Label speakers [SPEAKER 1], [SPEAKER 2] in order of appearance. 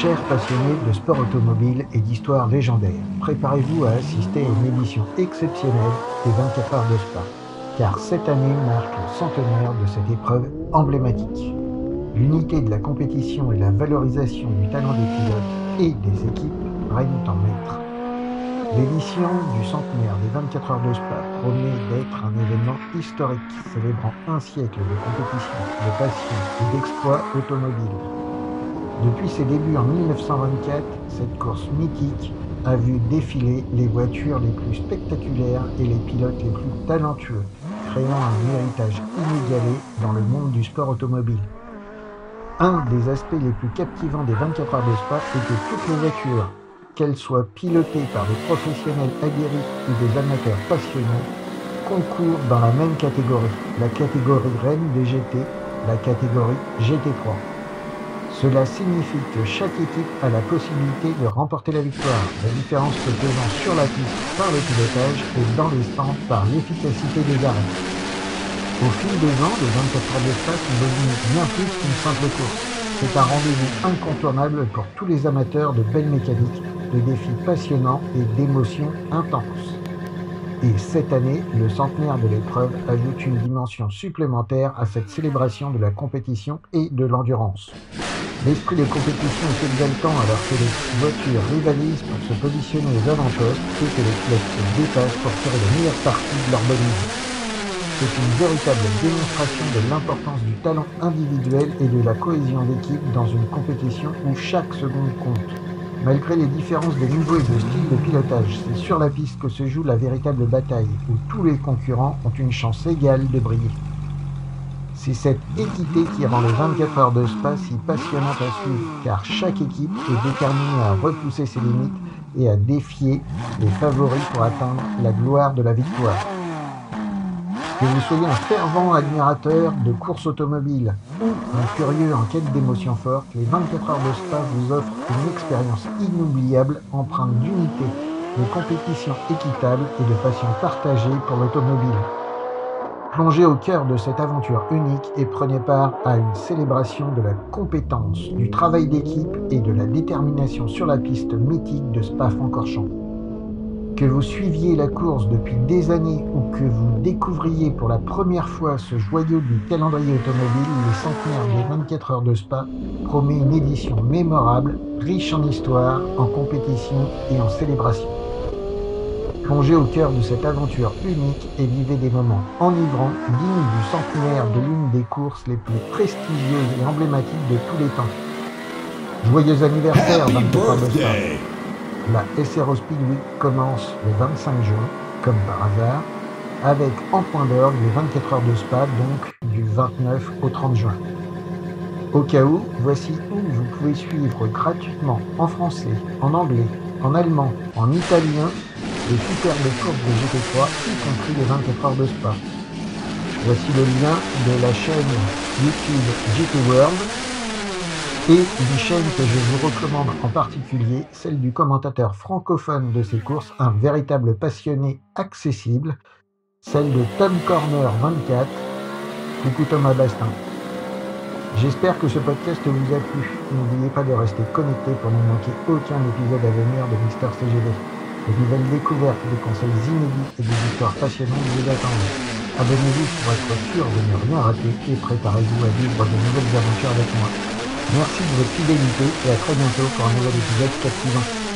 [SPEAKER 1] Chers passionnés de sport automobile et d'histoire légendaire, préparez-vous à assister à une édition exceptionnelle des 24 heures de Spa, car cette année marque le centenaire de cette épreuve emblématique. L'unité de la compétition et la valorisation du talent des pilotes et des équipes règnent en maître. L'édition du centenaire des 24 heures de Spa promet d'être un événement historique, célébrant un siècle de compétition, de passion et d'exploits automobiles. Depuis ses débuts en 1924, cette course mythique a vu défiler les voitures les plus spectaculaires et les pilotes les plus talentueux, créant un héritage inégalé dans le monde du sport automobile. Un des aspects les plus captivants des 24 heures de Spa est que toutes les voitures, qu'elles soient pilotées par des professionnels aguerris ou des amateurs passionnés, concourent dans la même catégorie, la catégorie reine des GT, la catégorie GT3. Cela signifie que chaque équipe a la possibilité de remporter la victoire, la différence se faisant sur la piste par le pilotage et dans les stands par l'efficacité des arrêts. Au fil des ans, les 24 heures de Spa sont devenues bien plus qu'une simple course. C'est un rendez-vous incontournable pour tous les amateurs de belle mécanique, de défis passionnants et d'émotions intenses. Et cette année, le centenaire de l'épreuve ajoute une dimension supplémentaire à cette célébration de la compétition et de l'endurance. L'esprit de compétition est exaltant alors que les voitures rivalisent pour se positionner aux avant-postes et que les pilotes se dépassent pour tirer la meilleure partie de leur bolide. C'est une véritable démonstration de l'importance du talent individuel et de la cohésion d'équipe dans une compétition où chaque seconde compte. Malgré les différences de niveau et de style de pilotage, c'est sur la piste que se joue la véritable bataille, où tous les concurrents ont une chance égale de briller. C'est cette équité qui rend les 24 heures de Spa si passionnantes à suivre, car chaque équipe est déterminée à repousser ses limites et à défier les favoris pour atteindre la gloire de la victoire. Que vous soyez un fervent admirateur de course automobile ou un curieux en quête d'émotions fortes, les 24 heures de Spa vous offrent une expérience inoubliable empreinte d'unité, de compétition équitable et de passion partagée pour l'automobile. Plongez au cœur de cette aventure unique et prenez part à une célébration de la compétence, du travail d'équipe et de la détermination sur la piste mythique de Spa-Francorchamps. Que vous suiviez la course depuis des années ou que vous découvriez pour la première fois ce joyau du calendrier automobile, le centenaire des 24 heures de Spa promet une édition mémorable, riche en histoire, en compétition et en célébration. Plongez au cœur de cette aventure unique et vivez des moments enivrants, dignes du centenaire de l'une des courses les plus prestigieuses et emblématiques de tous les temps. Joyeux anniversaire, 24 heures de Spa! La SRO Speed Week commence le 25 juin, comme par hasard, avec en point d'orgue les 24 heures de Spa, donc du 29 au 30 juin. Au cas où, voici où vous pouvez suivre gratuitement en français, en anglais, en allemand, en italien, les superbes courses de GT3, y compris les 24 heures de Spa. Voici le lien de la chaîne YouTube GT World et une chaîne que je vous recommande en particulier, celle du commentateur francophone de ces courses, un véritable passionné accessible, celle de Tom Corner 24. Coucou Thomas Bastin. J'espère que ce podcast vous a plu. N'oubliez pas de rester connecté pour ne manquer aucun épisode à venir de Mister CGV. De nouvelles découvertes, des conseils inédits et des histoires passionnantes vous attendent. Abonnez-vous pour être sûr de ne rien rater et préparez-vous à vivre de nouvelles aventures avec moi. Merci de votre fidélité et à très bientôt pour un nouvel épisode captivant.